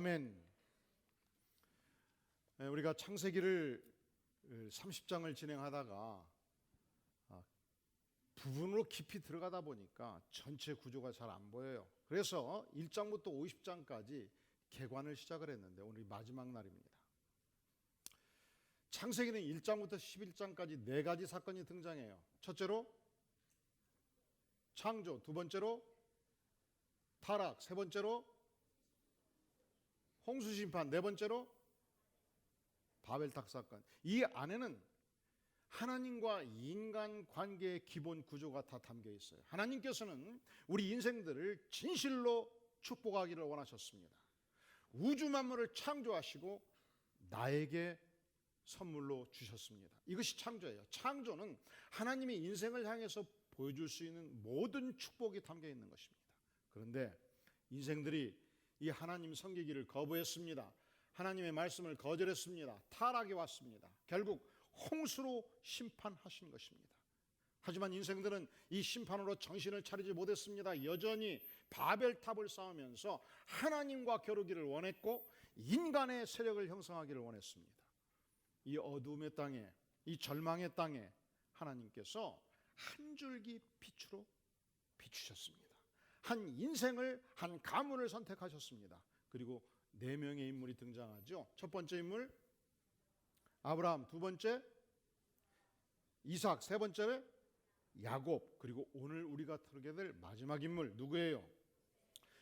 아멘. 우리가 창세기를 30장을 진행하다가 부분으로 깊이 들어가다 보니까 전체 구조가 잘 안 보여요. 그래서 1장부터 50장까지 개관을 시작을 했는데 오늘이 마지막 날입니다. 창세기는 1장부터 11장까지 네 가지 사건이 등장해요. 첫째로 창조, 두 번째로 타락, 세 번째로 홍수심판, 네 번째로 바벨탑 사건. 이 안에는 하나님과 인간 관계의 기본 구조가 다 담겨 있어요. 하나님께서는 우리 인생들을 진실로 축복하기를 원하셨습니다. 우주 만물을 창조하시고 나에게 선물로 주셨습니다. 이것이 창조예요. 창조는 하나님이 인생을 향해서 보여줄 수 있는 모든 축복이 담겨 있는 것입니다. 그런데 인생들이 이 하나님 섬기기를 거부했습니다. 하나님의 말씀을 거절했습니다. 타락이 왔습니다. 결국 홍수로 심판하신 것입니다. 하지만 인생들은 이 심판으로 정신을 차리지 못했습니다. 여전히 바벨탑을 쌓으면서 하나님과 겨루기를 원했고 인간의 세력을 형성하기를 원했습니다. 이 어두움의 땅에, 이 절망의 땅에 하나님께서 한 줄기 빛으로 비추셨습니다. 한 인생을, 한 가문을 선택하셨습니다. 그리고 네 명의 인물이 등장하죠. 첫 번째 인물 아브라함, 두 번째 이삭, 세 번째 야곱, 그리고 오늘 우리가 다루게 될 마지막 인물 누구예요?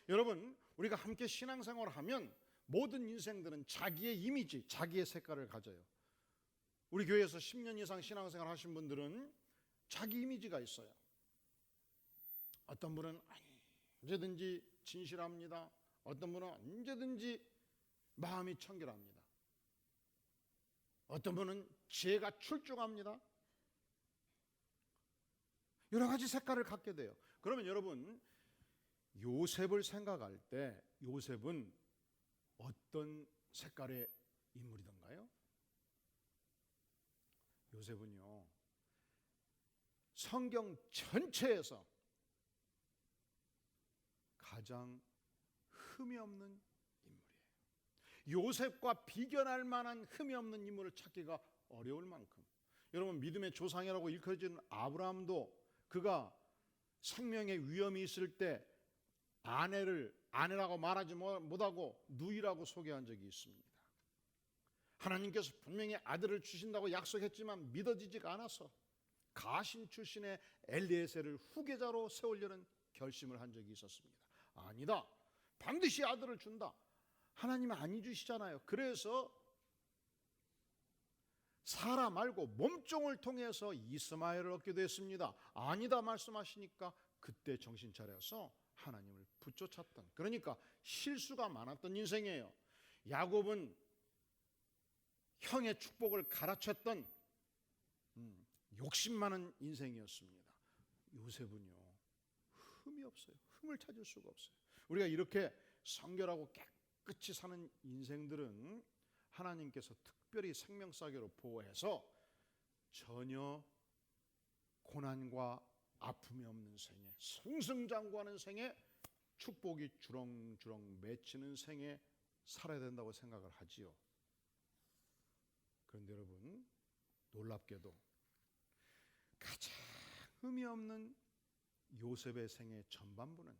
여러분, 우리가 함께 신앙생활을 하면 모든 인생들은 자기의 이미지, 자기의 색깔을 가져요. 우리 교회에서 10년 이상 신앙생활 하신 분들은 자기 이미지가 있어요. 어떤 분은 언제든지 진실합니다. 어떤 분은 언제든지 마음이 청결합니다. 어떤 분은 지혜가 출중합니다. 여러 가지 색깔을 갖게 돼요. 그러면 여러분, 요셉을 생각할 때 요셉은 어떤 색깔의 인물이던가요? 요셉은요, 성경 전체에서 가장 흠이 없는 인물이에요. 요셉과 비견할 만한 흠이 없는 인물을 찾기가 어려울 만큼, 여러분, 믿음의 조상이라고 일컬어지는 아브라함도 그가 생명의 위험이 있을 때 아내라고 말하지 못하고 누이라고 소개한 적이 있습니다. 하나님께서 분명히 아들을 주신다고 약속했지만 믿어지지가 않아서 가신 출신의 엘리에셀을 후계자로 세우려는 결심을 한 적이 있었습니다. 아니다, 반드시 아들을 준다. 하나님은 안 주시잖아요. 그래서 사라 말고 몸종을 통해서 이스마엘을 얻게 됐습니다. 아니다 말씀하시니까 그때 정신 차려서 하나님을 붙쫓았던, 그러니까 실수가 많았던 인생이에요. 야곱은 형의 축복을 갈아쳤던 욕심 많은 인생이었습니다. 요셉은요, 흠이 없어요. 흠을 찾을 수가 없어요. 우리가 이렇게 성결하고 깨끗이 사는 인생들은 하나님께서 특별히 생명사계로 보호해서 전혀 고난과 아픔이 없는 생에, 승승장구하는 생에, 축복이 주렁주렁 맺히는 생에 살아야 된다고 생각을 하지요. 그런데 여러분, 놀랍게도 가장 흠이 없는 요셉의 생의 전반부는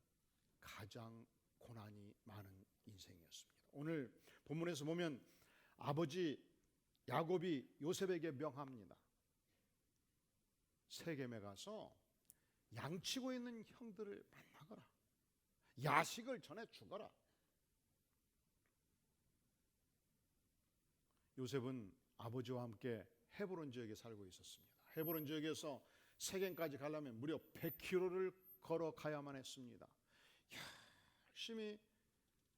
가장 고난이 많은 인생이었습니다. 오늘 본문에서 보면 아버지 야곱이 요셉에게 명합니다. 세겜에 가서 양치고 있는 형들을 만나거라. 야식을 전해 주거라. 요셉은 아버지와 함께 헤브론 지역에 살고 있었습니다. 헤브론 지역에서 세겜까지 가려면 무려 100km를 걸어가야만 했습니다. 열심히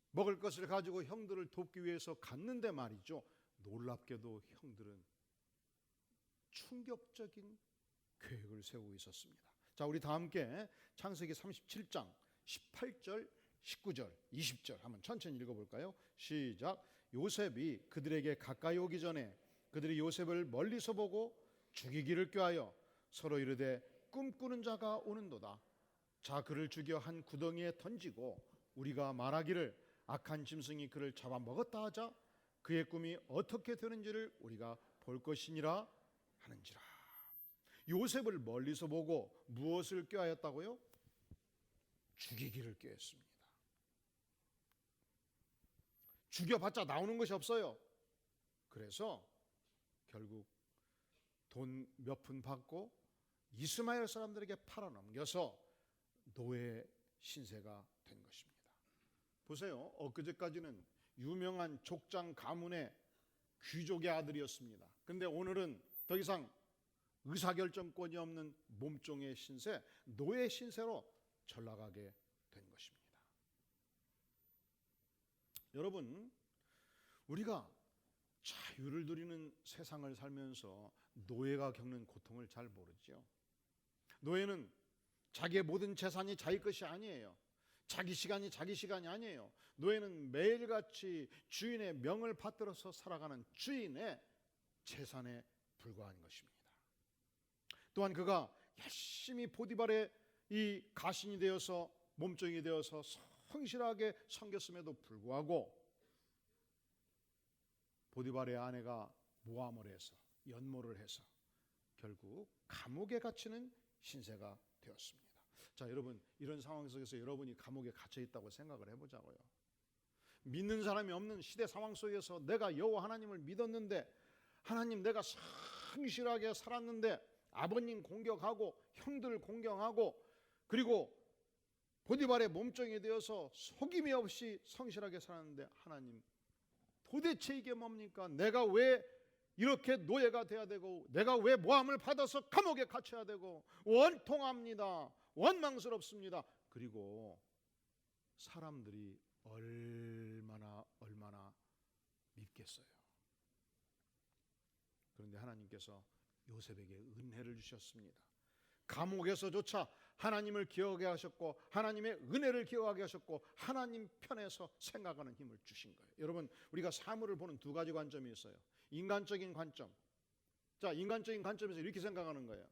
먹을 것을 가지고 형들을 돕기 위해서 갔는데 말이죠, 놀랍게도 형들은 충격적인 계획을 세우고 있었습니다. 자, 우리 다 함께 창세기 37장 18절, 19절, 20절 한번 천천히 읽어볼까요? 시작. 요셉이 그들에게 가까이 오기 전에 그들이 요셉을 멀리서 보고 죽이기를 꾀하여 서로 이르되 꿈꾸는 자가 오는도다. 자, 그를 죽여 한 구덩이에 던지고 우리가 말하기를 악한 짐승이 그를 잡아먹었다 하자 그의 꿈이 어떻게 되는지를 우리가 볼 것이니라 하는지라. 요셉을 멀리서 보고 무엇을 꾀하였다고요? 죽이기를 꾀했습니다. 죽여봤자 나오는 것이 없어요. 그래서 결국 돈 몇 푼 받고 이스마엘 사람들에게 팔아넘겨서 노예 신세가 된 것입니다. 보세요. 엊그제까지는 유명한 족장 가문의 귀족의 아들이었습니다. 근데 오늘은 더 이상 의사결정권이 없는 몸종의 신세, 노예 신세로 전락하게 된 것입니다. 여러분, 우리가 자유를 누리는 세상을 살면서 노예가 겪는 고통을 잘 모르죠. 노예는 자기의 모든 재산이 자기 것이 아니에요. 자기 시간이 자기 시간이 아니에요. 노예는 매일같이 주인의 명을 받들어서 살아가는 주인의 재산에 불과한 것입니다. 또한 그가 열심히 보디발의 이 가신이 되어서 몸종이 되어서 성실하게 섬겼음에도 불구하고 보디발의 아내가 모함을 해서 연모를 해서 결국 감옥에 갇히는 신세가 되었습니다. 자, 여러분, 이런 상황 속에서 여러분이 감옥에 갇혀 있다고 생각을 해보자고요. 믿는 사람이 없는 시대 상황 속에서 내가 여호와 하나님을 믿었는데, 하나님 내가 성실하게 살았는데 아버님 공격하고 형들 공경하고 그리고 보디발의 몸종이 되어서 속임이 없이 성실하게 살았는데, 하나님 도대체 이게 뭡니까? 내가 왜 이렇게 노예가 돼야 되고, 내가 왜 모함을 받아서 감옥에 갇혀야 되고, 원통합니다. 원망스럽습니다. 그리고 사람들이 얼마나 밉겠어요. 그런데 하나님께서 요셉에게 은혜를 주셨습니다. 감옥에서조차 하나님을 기억하게 하셨고, 하나님의 은혜를 기억하게 하셨고, 하나님 편에서 생각하는 힘을 주신 거예요. 여러분, 우리가 사물을 보는 두 가지 관점이 있어요. 인간적인 관점. 자, 인간적인 관점에서 이렇게 생각하는 거예요.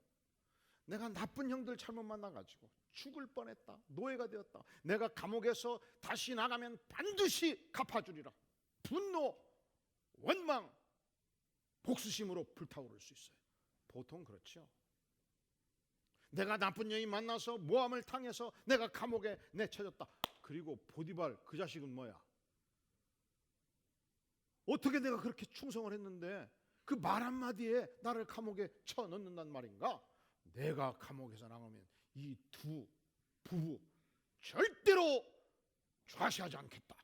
내가 나쁜 형들 잘못 만나가지고 죽을 뻔했다. 노예가 되었다. 내가 감옥에서 다시 나가면 반드시 갚아주리라. 분노, 원망, 복수심으로 불타오를 수 있어요. 보통 그렇죠. 내가 나쁜 여인 만나서 모함을 당해서 내가 감옥에 내쳐졌다. 그리고 보디발 그 자식은 뭐야? 어떻게 내가 그렇게 충성을 했는데 그 말 한마디에 나를 감옥에 쳐넣는단 말인가? 내가 감옥에서 나가면 이 두 부부 절대로 좌시하지 않겠다.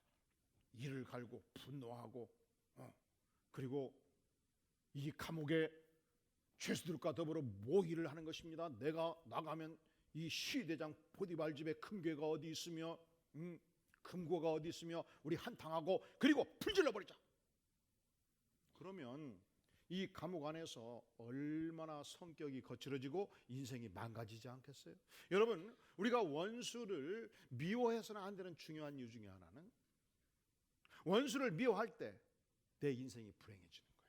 이를 갈고 분노하고 그리고 이 감옥에 죄수들과 더불어 모의를 하는 것입니다. 내가 나가면 이 시대장 보디발 집에 금괴가 어디 있으며 금고가 어디 있으며 우리 한탕하고 그리고 불질러 버리자. 그러면 이 감옥 안에서 얼마나 성격이 거칠어지고 인생이 망가지지 않겠어요? 여러분, 우리가 원수를 미워해서는 안 되는 중요한 이유 중에 하나는 원수를 미워할 때 내 인생이 불행해지는 거예요.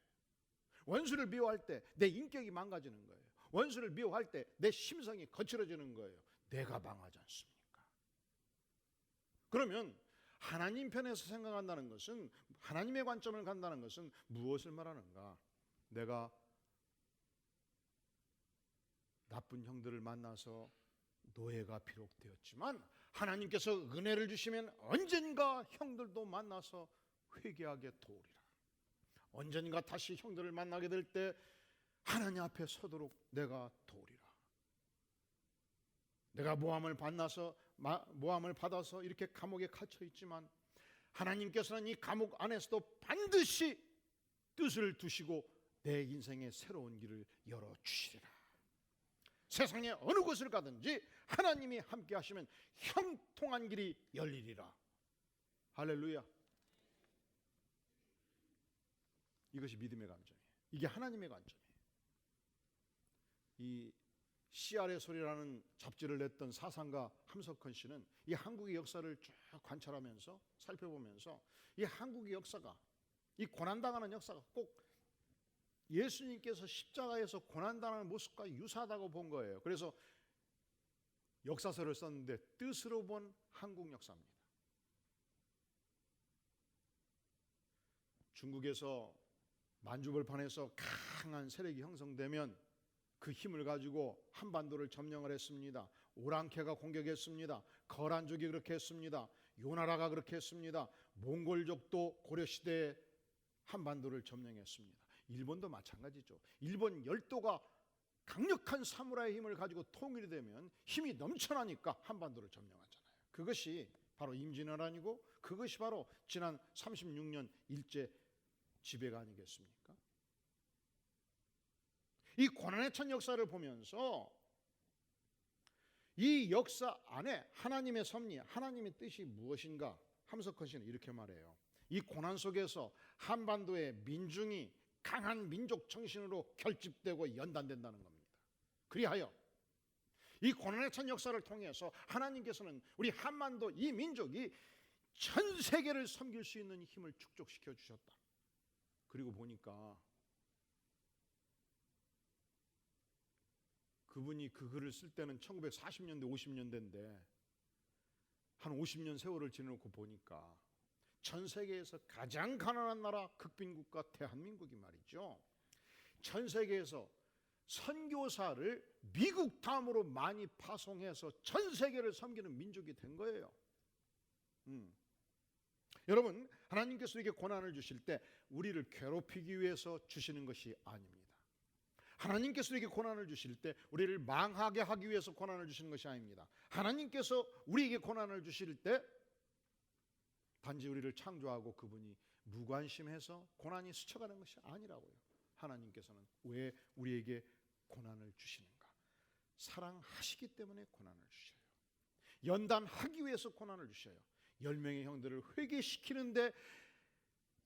원수를 미워할 때 내 인격이 망가지는 거예요. 원수를 미워할 때 내 심성이 거칠어지는 거예요. 내가 망하지 않습니까? 그러면 하나님 편에서 생각한다는 것은, 하나님의 관점을 간다는 것은 무엇을 말하는가? 내가 나쁜 형들을 만나서 노예가 비록 되었지만 하나님께서 은혜를 주시면 언젠가 형들도 만나서 회개하게 도우리라. 언젠가 다시 형들을 만나게 될 때 하나님 앞에 서도록 내가 도우리라. 내가 모함을 받아서 이렇게 감옥에 갇혀 있지만 하나님께서는 이 감옥 안에서도 반드시 뜻을 두시고 내 인생의 새로운 길을 열어주시리라. 세상에 어느 곳을 가든지 하나님이 함께 하시면 형통한 길이 열리리라. 할렐루야. 이것이 믿음의 감정이에요. 이게 하나님의 관점이에요. 이 CR의 소리라는 잡지를 냈던 사상가 함석헌 씨는 이 한국의 역사를 쭉 관찰하면서 살펴보면서 이 한국의 역사가, 이 고난당하는 역사가 꼭 예수님께서 십자가에서 고난당하는 모습과 유사하다고 본 거예요. 그래서 역사서를 썼는데 뜻으로 본 한국 역사입니다. 중국에서 만주벌판에서 강한 세력이 형성되면 그 힘을 가지고 한반도를 점령을 했습니다. 오랑캐가 공격했습니다. 거란족이 그렇게 했습니다. 요나라가 그렇게 했습니다. 몽골족도 고려시대에 한반도를 점령했습니다. 일본도 마찬가지죠. 일본 열도가 강력한 사무라이 힘을 가지고 통일이 되면 힘이 넘쳐나니까 한반도를 점령하잖아요. 그것이 바로 임진왜란이고 그것이 바로 지난 36년 일제 지배가 아니겠습니까? 이 고난의 천 역사를 보면서 이 역사 안에 하나님의 섭리, 하나님의 뜻이 무엇인가 함석헌 씨는 이렇게 말해요. 이 고난 속에서 한반도의 민중이 강한 민족 정신으로 결집되고 연단된다는 겁니다. 그리하여 이 고난의 천 역사를 통해서 하나님께서는 우리 한반도 이 민족이 전 세계를 섬길 수 있는 힘을 축적시켜 주셨다. 그리고 보니까 그분이 그 글을 쓸 때는 1940년대 50년대인데 한 50년 세월을 지내놓고 보니까 전 세계에서 가장 가난한 나라 극빈국가 대한민국이 말이죠. 전 세계에서 선교사를 미국 다음으로 많이 파송해서 전 세계를 섬기는 민족이 된 거예요. 여러분, 하나님께서 우리에게 고난을 주실 때 우리를 괴롭히기 위해서 주시는 것이 아닙니다. 하나님께서 우리에게 고난을 주실 때 우리를 망하게 하기 위해서 고난을 주시는 것이 아닙니다. 하나님께서 우리에게 고난을 주실 때 단지 우리를 창조하고 그분이 무관심해서 고난이 스쳐가는 것이 아니라고요. 하나님께서는 왜 우리에게 고난을 주시는가? 사랑하시기 때문에 고난을 주셔요. 연단하기 위해서 고난을 주셔요. 10명의 형들을 회개시키는데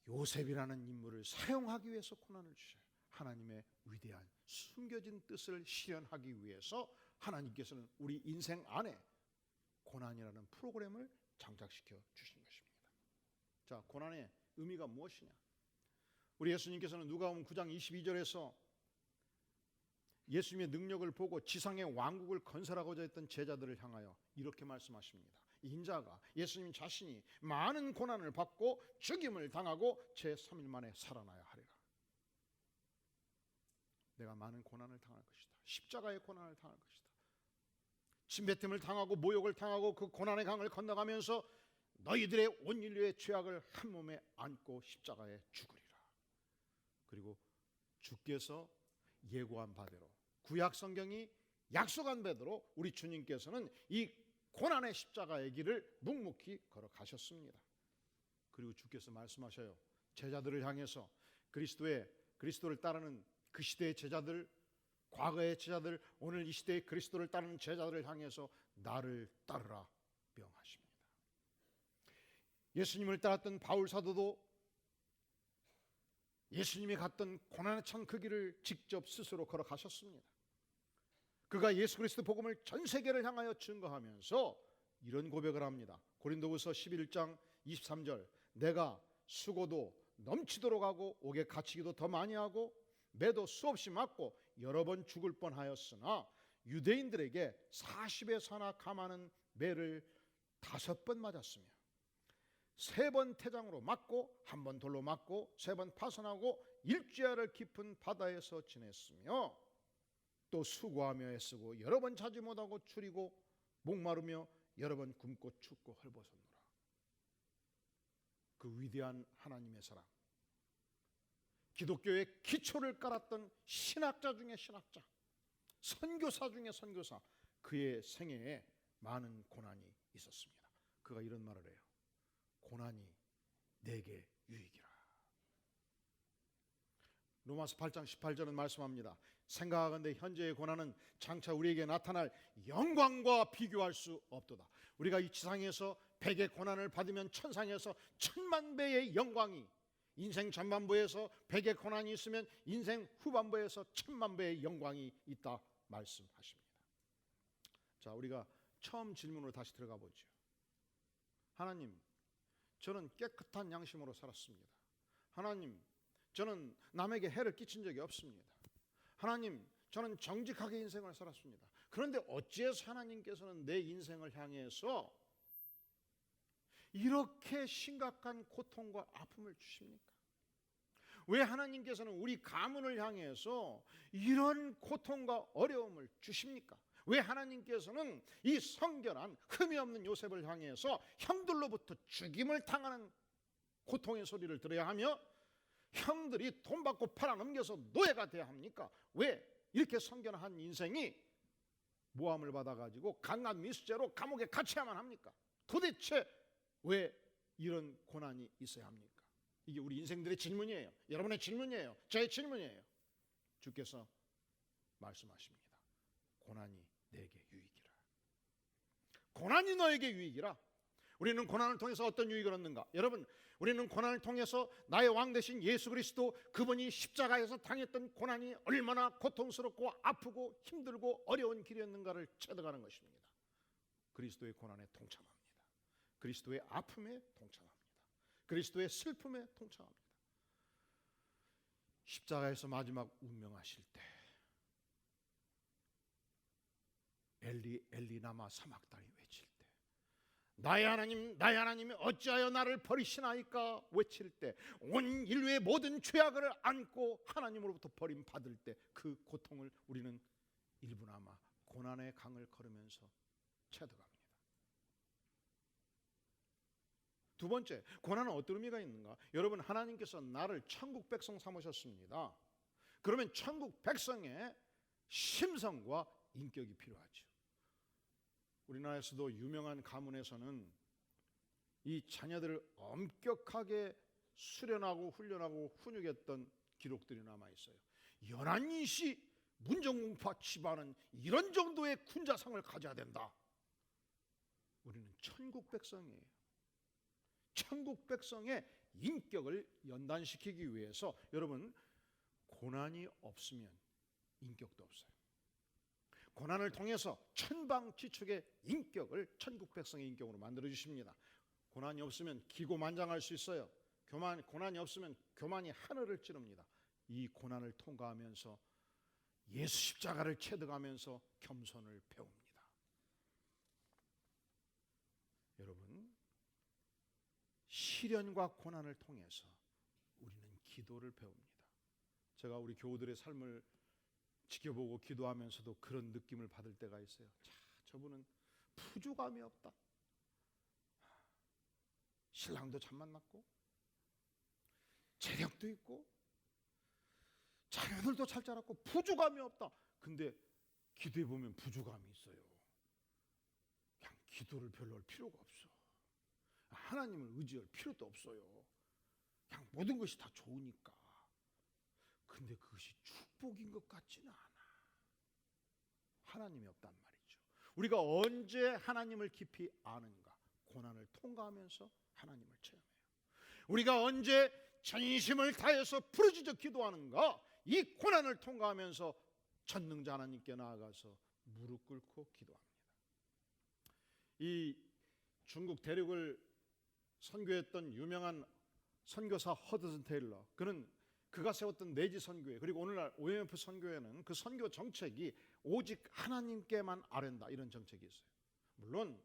요셉이라는 인물을 사용하기 위해서 고난을 주셔요. 하나님의 위대한 숨겨진 뜻을 실현하기 위해서 하나님께서는 우리 인생 안에 고난이라는 프로그램을 장착시켜 주신 것입니다. 자, 고난의 의미가 무엇이냐? 우리 예수님께서는 누가복음 9장 22절에서 예수님의 능력을 보고 지상의 왕국을 건설하고자 했던 제자들을 향하여 이렇게 말씀하십니다. 인자가 예수님 자신이 많은 고난을 받고 죽임을 당하고 제3일 만에 살아나야 하리라. 내가 많은 고난을 당할 것이다. 십자가의 고난을 당할 것이다. 침뱉음을 당하고 모욕을 당하고 그 고난의 강을 건너가면서 너희들의 온 인류의 죄악을 한 몸에 안고 십자가에 죽으리라. 그리고 주께서 예고한 바대로 구약 성경이 약속한 바대로 우리 주님께서는 이 고난의 십자가의 길을 묵묵히 걸어가셨습니다. 그리고 주께서 말씀하셔요. 제자들을 향해서 그리스도를 따르는 그 시대의 제자들, 과거의 제자들, 오늘 이 시대의 그리스도를 따르는 제자들을 향해서 나를 따르라 명하십니다. 예수님을 따랐던 바울 사도도 예수님이 갔던 고난의 천 그 길을 직접 스스로 걸어가셨습니다. 그가 예수 그리스도 복음을 전 세계를 향하여 증거하면서 이런 고백을 합니다. 고린도후서 11장 23절 내가 수고도 넘치도록 하고 옥에 갇히기도 더 많이 하고 매도 수없이 맞고 여러 번 죽을 뻔하였으나 유대인들에게 40에 하나 감하는 매를 5번 맞았으며 3번 태장으로 맞고 1번 돌로 맞고 3번 파선하고 일주야를 깊은 바다에서 지냈으며 또 수고하며 애쓰고 여러 번 자지 못하고 추리고 목마르며 여러 번 굶고 춥고 헐벗었노라. 그 위대한 하나님의 사랑, 기독교의 기초를 깔았던 신학자 중에 신학자, 선교사 중에 선교사, 그의 생애에 많은 고난이 있었습니다. 그가 이런 말을 해요. 고난이 내게 유익이라. 로마서 8장 18절은 말씀합니다. 생각하건대 현재의 고난은 장차 우리에게 나타날 영광과 비교할 수 없도다. 우리가 이 지상에서 100의 고난을 받으면 천상에서 1000만배의 영광이, 인생 전반부에서 100의 고난이 있으면 인생 후반부에서 1000만배의 영광이 있다 말씀하십니다. 자, 우리가 처음 질문으로 다시 들어가 보죠. 하나님, 저는 깨끗한 양심으로 살았습니다. 하나님, 저는 남에게 해를 끼친 적이 없습니다. 하나님, 저는 정직하게 인생을 살았습니다. 그런데 어찌해서 하나님께서는 내 인생을 향해서 이렇게 심각한 고통과 아픔을 주십니까? 왜 하나님께서는 우리 가문을 향해서 이런 고통과 어려움을 주십니까? 왜 하나님께서는 이 성결한 흠이 없는 요셉을 향해서 형들로부터 죽임을 당하는 고통의 소리를 들어야 하며 형들이 돈 받고 팔아넘겨서 노예가 돼야 합니까? 왜 이렇게 성결한 인생이 모함을 받아가지고 강간 미수죄로 감옥에 갇혀야만 합니까? 도대체 왜 이런 고난이 있어야 합니까? 이게 우리 인생들의 질문이에요. 여러분의 질문이에요. 제 질문이에요. 주께서 말씀하십니다. 고난이 내게 유익이라. 고난이 너에게 유익이라. 우리는 고난을 통해서 어떤 유익을 얻는가? 여러분, 우리는 고난을 통해서 나의 왕 되신 예수 그리스도, 그분이 십자가에서 당했던 고난이 얼마나 고통스럽고 아프고 힘들고 어려운 길이었는가를 체득하는 것입니다. 그리스도의 고난에 동참합니다. 그리스도의 아픔에 동참합니다. 그리스도의 슬픔에 동참합니다. 십자가에서 마지막 운명하실 때 엘리 엘리 라마 사막다니 외칠 때, 나의 하나님 나의 하나님이 어찌하여 나를 버리시나이까 외칠 때, 온 인류의 모든 죄악을 안고 하나님으로부터 버림받을 때 그 고통을 우리는 일부나마 고난의 강을 걸으면서 체득합니다. 두 번째, 고난은 어떤 의미가 있는가? 여러분, 하나님께서 나를 천국 백성 삼으셨습니다. 그러면 천국 백성의 심성과 인격이 필요하죠. 우리나라에서도 유명한 가문에서는 이 자녀들을 엄격하게 수련하고 훈련하고 훈육했던 기록들이 남아있어요. 연한인시 문정공파 집안은 이런 정도의 군자상을 가져야 된다. 우리는 천국 백성이에요. 천국 백성의 인격을 연단시키기 위해서 여러분, 고난이 없으면 인격도 없어요. 고난을 통해서 천방지축의 인격을 천국 백성의 인격으로 만들어 주십니다. 고난이 없으면 기고만장할 수 있어요. 고난이 없으면 교만이 하늘을 찌릅니다. 이 고난을 통과하면서 예수 십자가를 체득하면서 겸손을 배웁니다. 여러분, 시련과 고난을 통해서 우리는 기도를 배웁니다. 제가 우리 교우들의 삶을 지켜보고 기도하면서도 그런 느낌을 받을 때가 있어요. 자, 저분은 푸주감이 없다. 신랑도 잘 만났고 재력도 있고 자녀들도 잘 자랐고 푸주감이 없다. 근데 기도해 보면 푸주감이 있어요. 그냥 기도를 별로 할 필요가 없어. 하나님을 의지할 필요도 없어요. 그냥 모든 것이 다 좋으니까. 근데 그것이 축복인 것 같지는 않아. 하나님이 없단 말이죠. 우리가 언제 하나님을 깊이 아는가? 고난을 통과하면서 하나님을 체험해요. 우리가 언제 전심을 다해서 부르짖어 기도하는가? 이 고난을 통과하면서 전능자 하나님께 나아가서 무릎 꿇고 기도합니다. 이 중국 대륙을 선교했던 유명한 선교사 허드슨 테일러, 그가 세웠던 내지 선교회, 그리고 오늘날 OMF 선교회는 그 선교 정책이 오직 하나님께만 아뢰다, 이런 정책이 있어요. 물론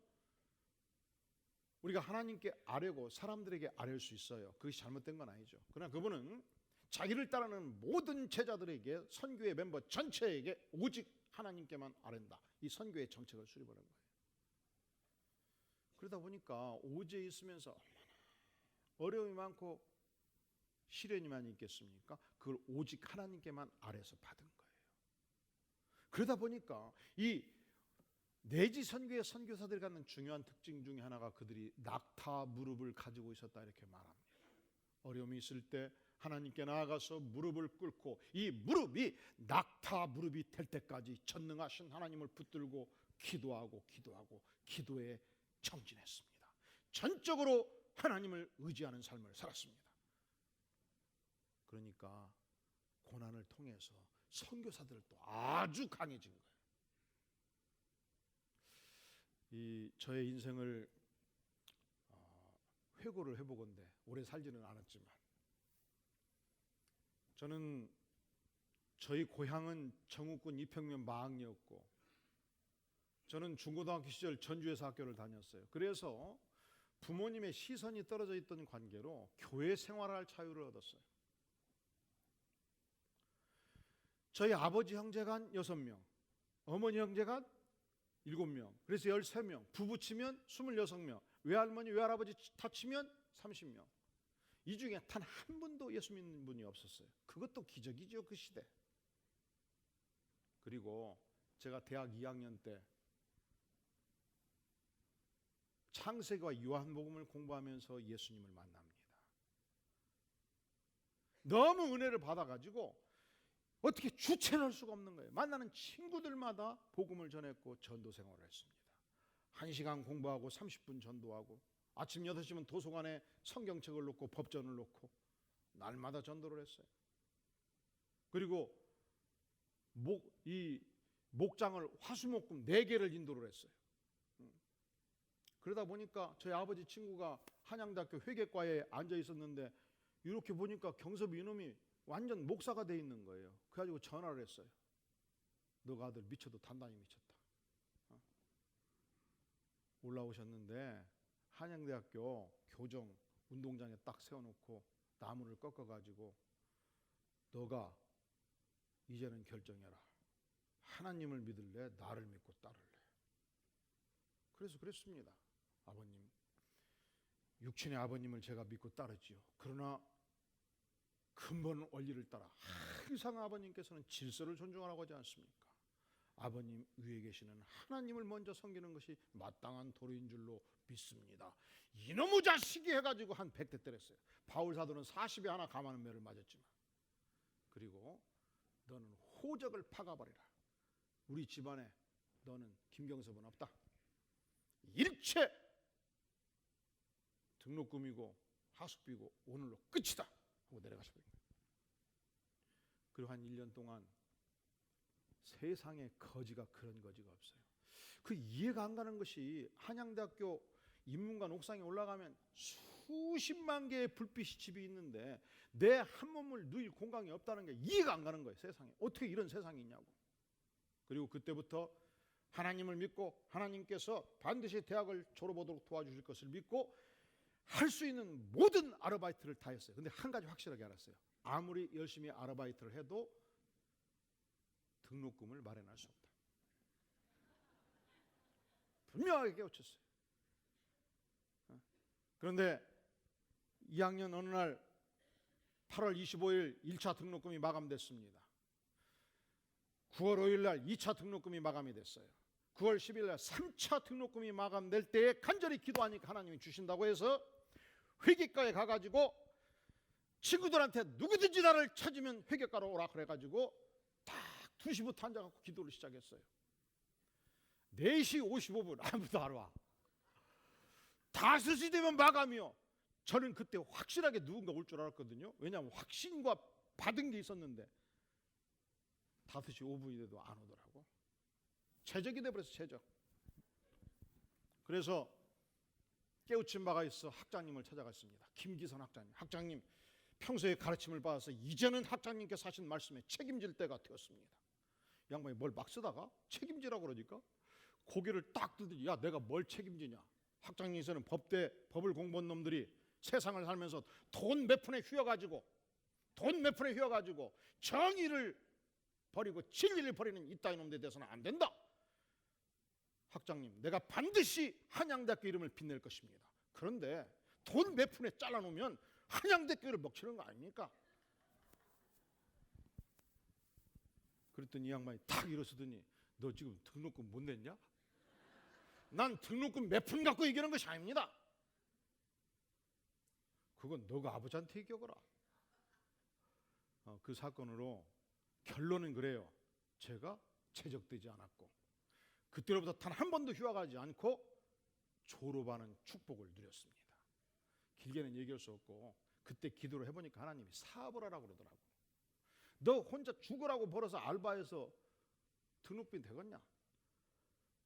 우리가 하나님께 아뢰고 사람들에게 아뢰일 수 있어요. 그것이 잘못된 건 아니죠. 그러나 그분은 자기를 따르는 모든 제자들에게, 선교회 멤버 전체에게 오직 하나님께만 아뢰다, 이 선교의 정책을 수립하는 거예요. 그러다 보니까 오지에 있으면서 얼마나 어려움이 많고 시련이 많이 있겠습니까? 그걸 오직 하나님께만 아뢰서 받은 거예요. 그러다 보니까 이 내지 선교의 선교사들이 갖는 중요한 특징 중에 하나가 그들이 낙타 무릎을 가지고 있었다, 이렇게 말합니다. 어려움이 있을 때 하나님께 나아가서 무릎을 꿇고 이 무릎이 낙타 무릎이 될 때까지 전능하신 하나님을 붙들고 기도하고 기도에 정진했습니다. 전적으로 하나님을 의지하는 삶을 살았습니다. 그러니까 고난을 통해서 선교사들도 아주 강해진 거예요. 저의 인생을 회고를 해보건대 오래 살지는 않았지만, 저는 저희 고향은 정읍군 이평면 마항리였고, 저는 중고등학교 시절 전주에서 학교를 다녔어요. 그래서 부모님의 시선이 떨어져 있던 관계로 교회 생활할 자유를 얻었어요. 저희 아버지 형제가 6명, 어머니 형제가 7명, 그래서 13명, 부부 치면 26명, 외할머니 외할아버지 다 치면 30명. 이 중에 단 한 분도 예수 믿는 분이 없었어요. 그것도 기적이죠, 그 시대. 그리고 제가 대학 2학년 때 창세기와 요한복음을 공부하면서 예수님을 만납니다. 너무 은혜를 받아가지고 어떻게 주체할 수가 없는 거예요. 만나는 친구들마다 복음을 전했고 전도 생활을 했습니다. 1시간 공부하고 30분 전도하고, 아침 8시면 도서관에 성경책을 놓고 법전을 놓고 날마다 전도를 했어요. 그리고 목장을 화수목금 4개를 인도를 했어요. 그러다 보니까 저희 아버지 친구가 한양대학교 회계과에 앉아 있었는데 이렇게 보니까 경섭이 이놈이 완전 목사가 돼 있는 거예요. 그래가지고 전화를 했어요. 너가 아들 미쳐도 단단히 미쳤다. 올라오셨는데 한양대학교 교정 운동장에 딱 세워놓고 나무를 꺾어가지고 너가 이제는 결정해라. 하나님을 믿을래? 나를 믿고 따를래? 그래서 그랬습니다. 아버님, 육신의 아버님을 제가 믿고 따르지요. 그러나 근본 원리를 따라 항상 아버님께서는 질서를 존중하라고 하지 않습니까? 아버님 위에 계시는 하나님을 먼저 섬기는 것이 마땅한 도리인 줄로 믿습니다. 이놈의 자식이 해가지고 한 100대 때렸어요. 바울 사도는 40에 하나 감하는 매를 맞았지만, 그리고 너는 호적을 파가버리라. 우리 집안에 너는 김경섭은 없다. 일체 등록금이고 하숙비고 오늘로 끝이다 하고 내려가셔버린 거예요. 그리고 한 1년 동안 세상에 거지가 그런 거지가 없어요. 그 이해가 안 가는 것이 한양대학교 인문관 옥상에 올라가면 수십만 개의 불빛이 집이 있는데 내 한 몸을 누일 공간이 없다는 게 이해가 안 가는 거예요. 세상에 어떻게 이런 세상이 있냐고. 그리고 그때부터 하나님을 믿고 하나님께서 반드시 대학을 졸업하도록 도와주실 것을 믿고 할 수 있는 모든 아르바이트를 다 했어요. 근데 한 가지 확실하게 알았어요. 아무리 열심히 아르바이트를 해도 등록금을 마련할 수 없다. 분명하게 깨우쳤어요. 그런데 2학년 어느 날 8월 25일 1차 등록금이 마감됐습니다. 9월 5일 날 2차 등록금이 마감이 됐어요. 9월 10일 날 3차 등록금이 마감될 때에 간절히 기도하니까 하나님이 주신다고 해서 회계과에 가가지고 친구들한테 누구든지 나를 찾으면 회계과로 오라 그래가지고 딱 2시부터 앉아갖고 기도를 시작했어요. 4시 55분 아무도 안 와. 5시 되면 마감이요. 저는 그때 확실하게 누군가 올 줄 알았거든요. 왜냐하면 확신과 받은 게 있었는데 5시 5분이 돼도 안 오더라고. 최적이 돼버렸어. 최적. 그래서 깨우친 바가 있어 학장님을 찾아갔습니다. 김기선 학장님. 학장님, 평소에 가르침을 받아서 이제는 학장님께서 하신 말씀에 책임질 때가 되었습니다. 양반이 뭘 막 쓰다가 책임지라고 그러니까 고개를 딱 들더니 야 내가 뭘 책임지냐. 학장님께서는 법을 공부한 놈들이 세상을 살면서 돈 몇 푼에 휘어가지고 정의를 버리고 진리를 버리는 이따위 놈들에 대해서는 안 된다. 학장님, 내가 반드시 한양대학교 이름을 빛낼 것입니다. 그런데 돈 몇 푼에 잘라놓으면 한양대학교를 먹히는 거 아닙니까? 그랬더니 이 양반이 탁 일어서더니 너 지금 등록금 못 냈냐? 난 등록금 몇 푼 갖고 얘기하는 것이 아닙니다. 그건 너가 아버지한테 얘기하거라. 그 사건으로 결론은 그래요. 제가 최적되지 않았고 그때로부터 단 한 번도 휴학하지 않고 졸업하는 축복을 누렸습니다. 길게는 얘기할 수 없고 그때 기도를 해보니까 하나님이 사업을 하라고 그러더라고. 너 혼자 죽으라고 벌어서 알바해서 등록비 되겠냐?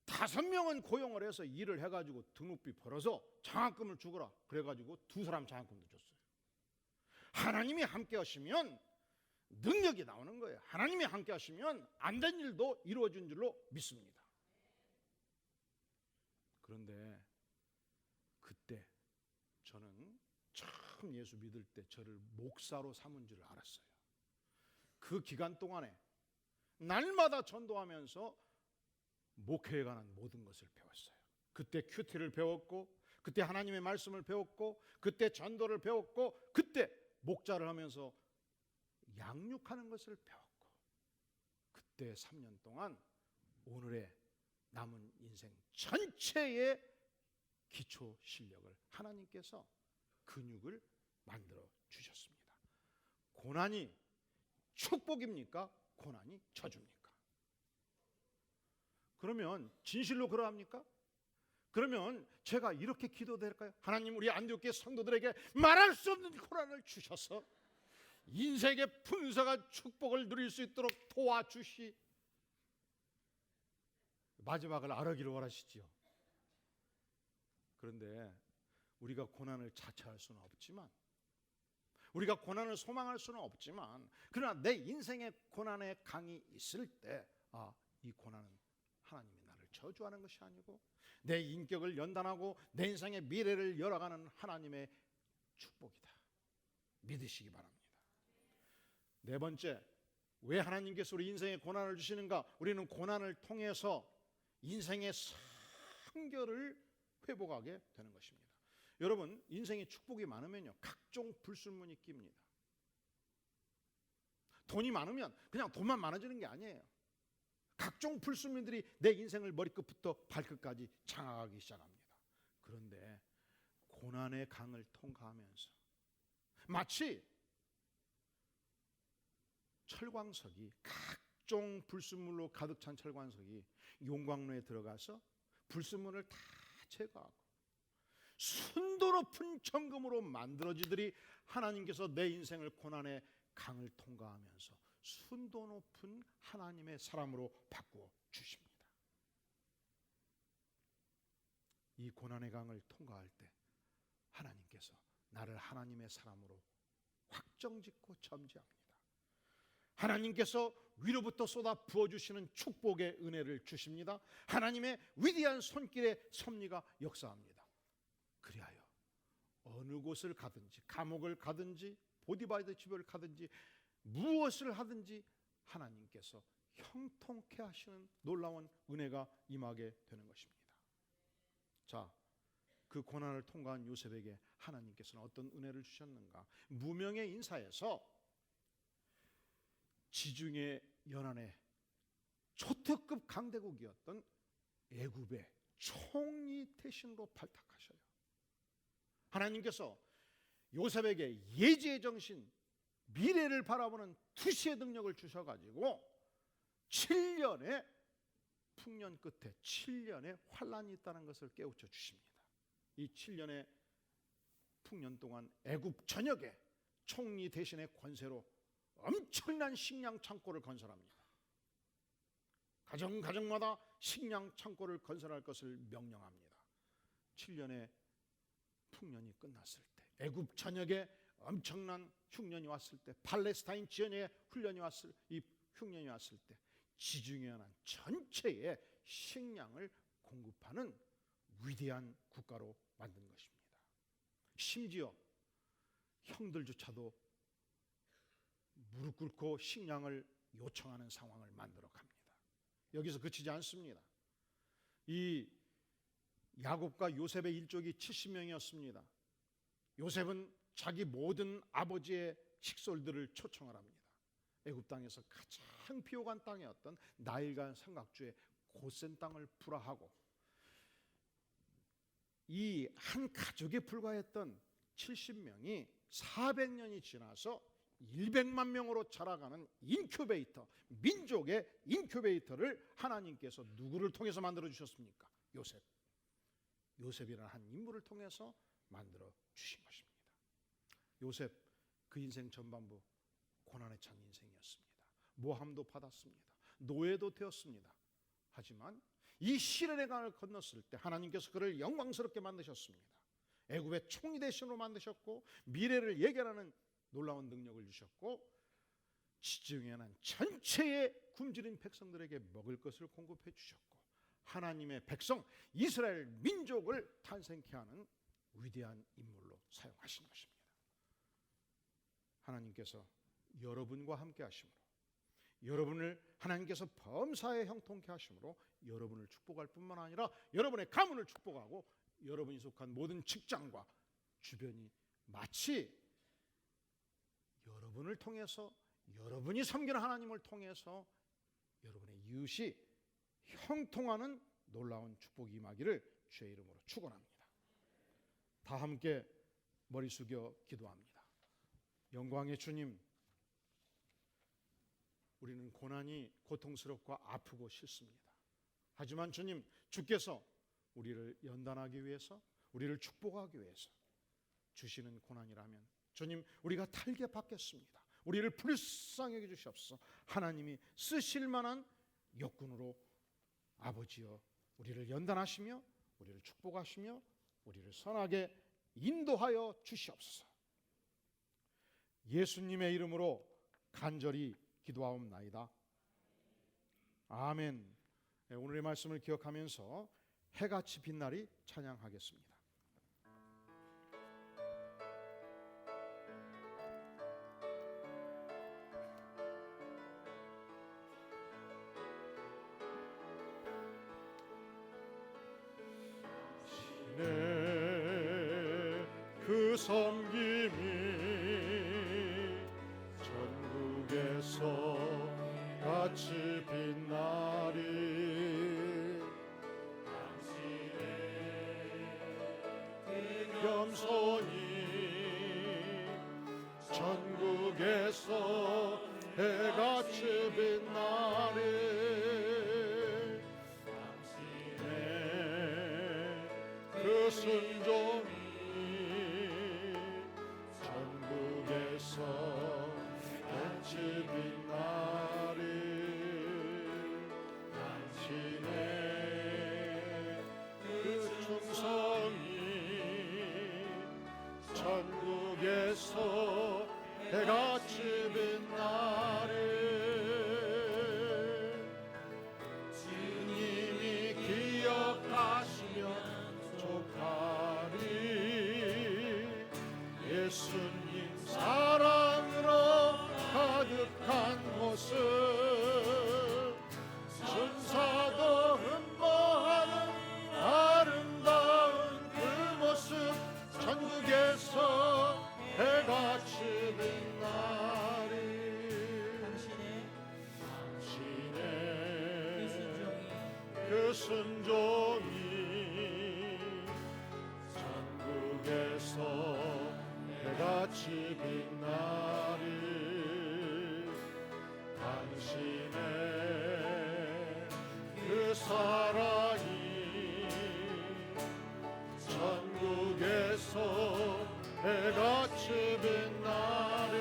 5명은 고용을 해서 일을 해가지고 등록비 벌어서 장학금을 주거라. 그래가지고 2사람 장학금도 줬어요. 하나님이 함께 하시면 능력이 나오는 거예요. 하나님이 함께 하시면 안 된 일도 이루어진 줄로 믿습니다. 그런데 그때 저는 처음 예수 믿을 때 저를 목사로 삼은 줄 알았어요. 그 기간 동안에 날마다 전도하면서 목회에 관한 모든 것을 배웠어요. 그때 큐티를 배웠고, 그때 하나님의 말씀을 배웠고, 그때 전도를 배웠고, 그때 목자를 하면서 양육하는 것을 배웠고, 그때 3년 동안 오늘의 남은 인생 전체의 기초 실력을 하나님께서 근육을 만들어 주셨습니다. 고난이 축복입니까? 고난이 저주입니까? 그러면 진실로 그러합니까? 그러면 제가 이렇게 기도될까요? 하나님, 우리 안디옥교회 성도들에게 말할 수 없는 고난을 주셔서 인생의 풍성한 축복을 누릴 수 있도록 도와주시, 마지막을 알아기를 원하시지요. 그런데 우리가 고난을 자처할 수는 없지만, 우리가 고난을 소망할 수는 없지만, 그러나 내 인생의 고난의 강이 있을 때, 이 고난은 하나님이 나를 저주하는 것이 아니고 내 인격을 연단하고 내 인생의 미래를 열어가는 하나님의 축복이다, 믿으시기 바랍니다. 네 번째, 왜 하나님께서 우리 인생에 고난을 주시는가? 우리는 고난을 통해서 인생의 성결을 회복하게 되는 것입니다. 여러분, 인생에 축복이 많으면요, 각종 불순물이 낍니다. 돈이 많으면 그냥 돈만 많아지는 게 아니에요. 각종 불순물들이 내 인생을 머리끝부터 발끝까지 장악하기 시작합니다. 그런데 고난의 강을 통과하면서 마치 철광석이, 각종 불순물로 가득 찬 철광석이 용광로에 들어가서 불순물을 다 제거하고 순도 높은 정금으로 만들어지더니 하나님께서 내 인생을 고난의 강을 통과하면서 순도 높은 하나님의 사람으로 바꾸어 주십니다. 이 고난의 강을 통과할 때 하나님께서 나를 하나님의 사람으로 확정짓고 점지합니다. 하나님께서 위로부터 쏟아 부어주시는 축복의 은혜를 주십니다. 하나님의 위대한 손길의 섭리가 역사합니다. 그리하여 어느 곳을 가든지, 감옥을 가든지, 보디바이더 집을 가든지, 무엇을 하든지 하나님께서 형통케 하시는 놀라운 은혜가 임하게 되는 것입니다. 자, 그 고난을 통과한 요셉에게 하나님께서는 어떤 은혜를 주셨는가? 무명의 인사에서 지중해 연안의 초특급 강대국이었던 애굽의 총리 대신으로 발탁하셔요. 하나님께서 요셉에게 예지의 정신, 미래를 바라보는 투시의 능력을 주셔가지고 7년의 풍년 끝에 7년의 환란이 있다는 것을 깨우쳐 주십니다. 이 7년의 풍년 동안 애굽 전역에 총리 대신의 권세로 엄청난 식량 창고를 건설합니다. 가정마다 식량 창고를 건설할 것을 명령합니다. 7년의 풍년이 끝났을 때, 애굽 전역에 엄청난 흉년이 왔을 때, 팔레스타인 지연에 흉년이 왔을 때 지중해 연안 전체에 식량을 공급하는 위대한 국가로 만든 것입니다. 심지어 형들조차도 무릎 꿇고 식량을 요청하는 상황을 만들어 갑니다. 여기서 그치지 않습니다. 이 야곱과 요셉의 일족이 70명이었습니다. 요셉은 자기 모든 아버지의 식솔들을 초청을 합니다. 애굽 땅에서 가장 비옥한 땅이었던 나일강 삼각주의 고센 땅을 불화하고 이 한 가족에 불과했던 70명이 400년이 지나서 100만 명으로 자라가는 인큐베이터, 민족의 인큐베이터를 하나님께서 누구를 통해서 만들어 주셨습니까? 요셉이라는 한 인물을 통해서 만들어 주신 것입니다. 요셉, 그 인생 전반부 고난에 찬 인생이었습니다. 모함도 받았습니다. 노예도 되었습니다. 하지만 이 시련의 강을 건넜을 때 하나님께서 그를 영광스럽게 만드셨습니다. 애굽의 총리 대신으로 만드셨고 미래를 예견하는 놀라운 능력을 주셨고 지중해 난 전체의 굶주린 백성들에게 먹을 것을 공급해 주셨고 하나님의 백성 이스라엘 민족을 탄생케 하는 위대한 인물로 사용하신 것입니다. 하나님께서 여러분과 함께 하심으로 여러분을 하나님께서 범사에 형통케 하심으로 여러분을 축복할 뿐만 아니라 여러분의 가문을 축복하고 여러분이 속한 모든 직장과 주변이 마치 여러분을 통해서, 여러분이 섬기는 하나님을 통해서 여러분의 이웃이 형통하는 놀라운 축복이 임하기를 주의 이름으로 축원합니다. 다 함께 머리 숙여 기도합니다. 영광의 주님, 우리는 고난이 고통스럽고 아프고 싫습니다. 하지만 주님, 주께서 우리를 연단하기 위해서, 우리를 축복하기 위해서 주시는 고난이라면 주님, 우리가 탈게 받겠습니다. 우리를 불쌍히 여겨 주시옵소서. 하나님이 쓰실 만한 역군으로 아버지여 우리를 연단하시며 우리를 축복하시며 우리를 선하게 인도하여 주시옵소서. 예수님의 이름으로 간절히 기도하옵나이다. 아멘. 오늘의 말씀을 기억하면서 해같이 빛나리 찬양하겠습니다. 그 섬김이 전국에서 같이 빛나리. 당신의 겸손이 전국에서 해같이 빛나리. 그 순종이 전국에서 같이 빛나리. 당신의 그 충성이 전국에서 해같이 빛나리. 주님이 기억하시면 예수님 사랑으로 가득한 모습, 천사도 흠모하는 아름다운 그 모습, 전국에서 해같이 빛나리. 당신의 그 순종이 전국에서 해같이 빛나리. 당신의 그 사랑이 전국에서 해같이 빛나리.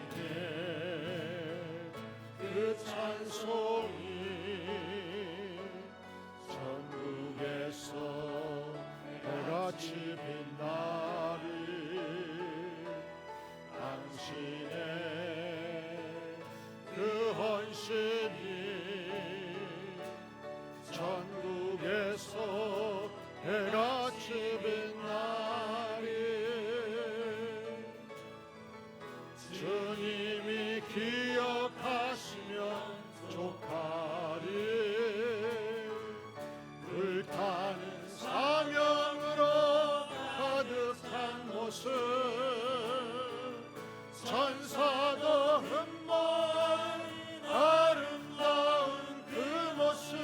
당신의 그 찬송이 전국에서 해같이 빛나리. 당신의 그 헌신이 전국에서 해같이 빛나리. 주님이 기억하시면 족하리. 불타는 사명으로 가득한 모습, 천사도 흠모하는 아름다운 그 모습,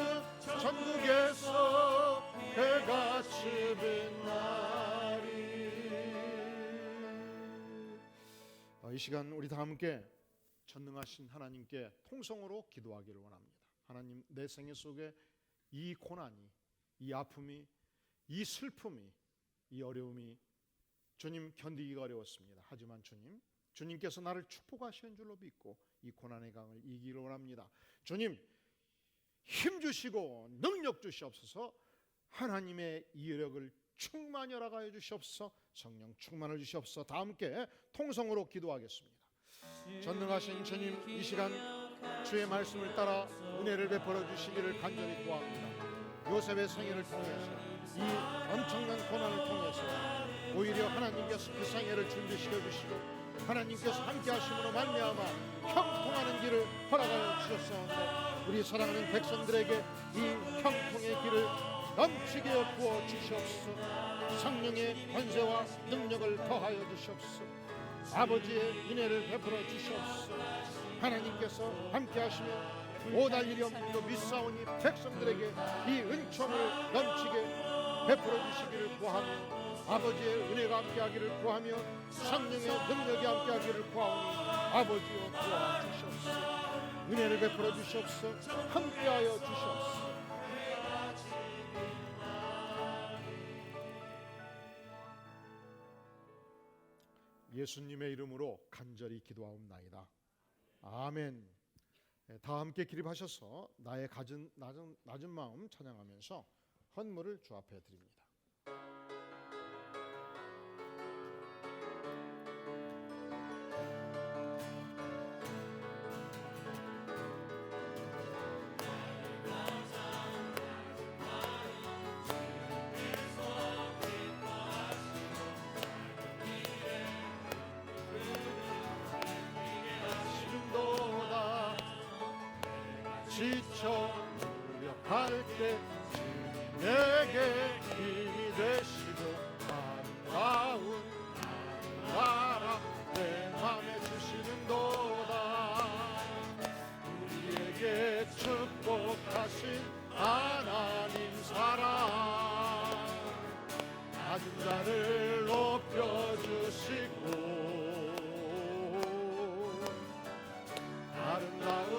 전국에서 해같이 빛나리. 이 시간 우리 다 함께 전능하신 하나님께 통성으로 기도하기를 원합니다. 하나님, 내 생애 속에 이 고난이, 이 아픔이, 이 슬픔이, 이 어려움이 주님 견디기가 어려웠습니다. 하지만 주님께서 나를 축복하시는 줄로 믿고 이 고난의 강을 이기기를 원합니다. 주님, 힘 주시고 능력 주시옵소서. 하나님의 이력을 충만히 허락하여 주시옵소서. 성령 충만을 주시옵소서. 다 함께 통성으로 기도하겠습니다. 전능하신 주님, 이 시간 주의 말씀을 따라 은혜를 베풀어 주시기를 간절히 구합니다. 요셉의 생애를 통해서, 이 엄청난 고난을 통해서 오히려 하나님께서 그 생애를 준비시켜 주시고 하나님께서 함께 하심으로 말미암아 형통하는 길을 허락하여 주셨사온데 우리 사랑하는 백성들에게 이 형통의 길을 넘치게 부어 주시옵소서. 성령의 권세와 능력을 더하여 주시옵소서. 아버지의 은혜를 베풀어 주시옵소서. 하나님께서 함께 하시며 오달 일이 없는 믿사오니 백성들에게 이 은총을 넘치게 베풀어 주시기를 구하며 아버지의 은혜가 함께하기를 구하며 성령의 능력이 함께하기를 구하오니 아버지여 도와주시옵소서. 은혜를 베풀어 주시옵소서. 함께하여 주시옵소서. 예수님의 이름으로 간절히 기도하옵나이다. 아멘. 다 함께 기립하셔서 나의 낮은 마음 찬양하면서 헌물을 주 앞에 드립니다. 지쳐 무력할 때 내게 힘이 되시고 아름다운 나라 내 맘에 주시는도다. 우리에게 축복하신 하나님 사랑 낮은 자를 높여주시고 아름다운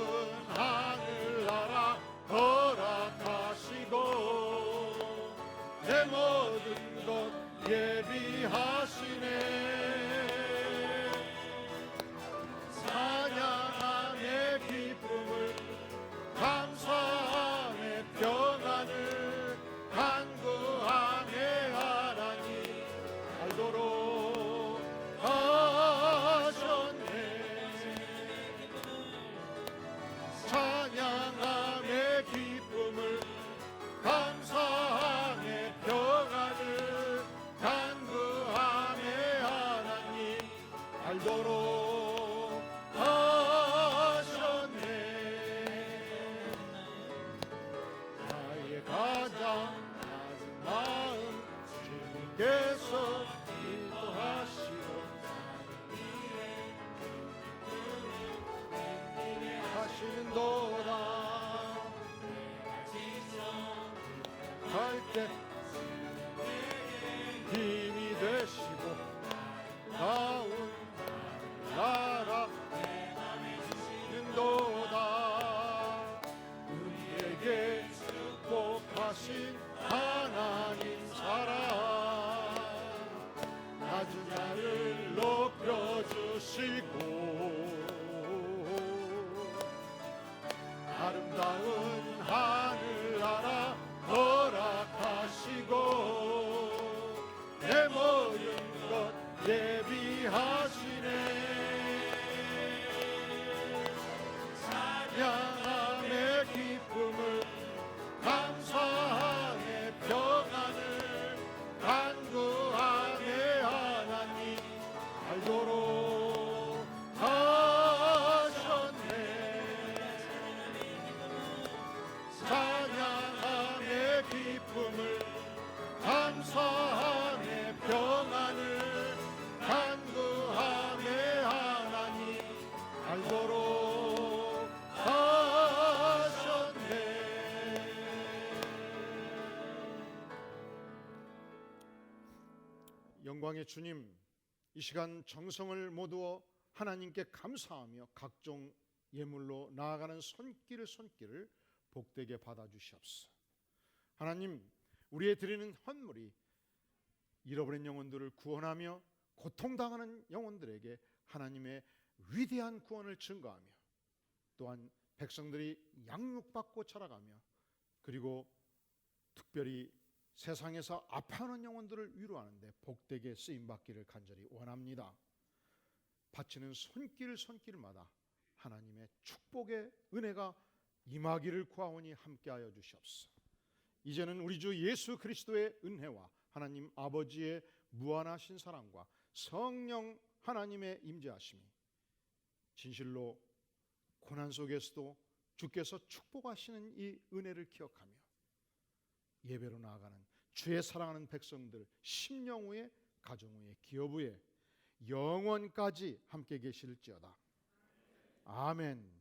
하늘나라 허락하시고 내 모든 것 예비하시네. 찬양함의 기쁨을 감사함의 평안을 간구함의 하나님 알도록 하셨네. 찬양함의 기쁨을 감사함의 평안을 간구함의 하나님 알도록 하셨네. 나의 가장 낮은 마음 주님께서 인도하시고 하시는도다. 갈 때 힘이 되시고 나온 나라 주시는도다. 우리에게 축복하신 하나님 사랑 낮은 자를 높여주시고 아름다운 하늘나라 허락하시고 내 모든 것 예비하시네. 찬양함의 기쁨을 감사함의 평안을 간구함의 하나님 알도록 하셨네. 찬양함의 기쁨을 감사함의 평안을 간구함의 하나님 알도록 하셨네. 영광의 주님, 이 시간 정성을 모두어 하나님께 감사하며 각종 예물로 나아가는 손길을 복되게 받아주시옵소서. 하나님, 우리의 드리는 헌물이 잃어버린 영혼들을 구원하며 고통당하는 영혼들에게 하나님의 위대한 구원을 증거하며 또한 백성들이 양육받고 자라가며 그리고 특별히 세상에서 아파하는 영혼들을 위로하는 데 복되게 쓰임받기를 간절히 원합니다. 바치는 손길마다 하나님의 축복의 은혜가 임하기를 구하오니 함께하여 주시옵소서. 이제는 우리 주 예수 그리스도의 은혜와 하나님 아버지의 무한하신 사랑과 성령 하나님의 임재하심이 진실로 고난 속에서도 주께서 축복하시는 이 은혜를 기억하며 예배로 나아가는 주의 사랑하는 백성들, 심령 후에, 가정 후에, 기업 후에 영원까지 함께 계실지어다. 아멘.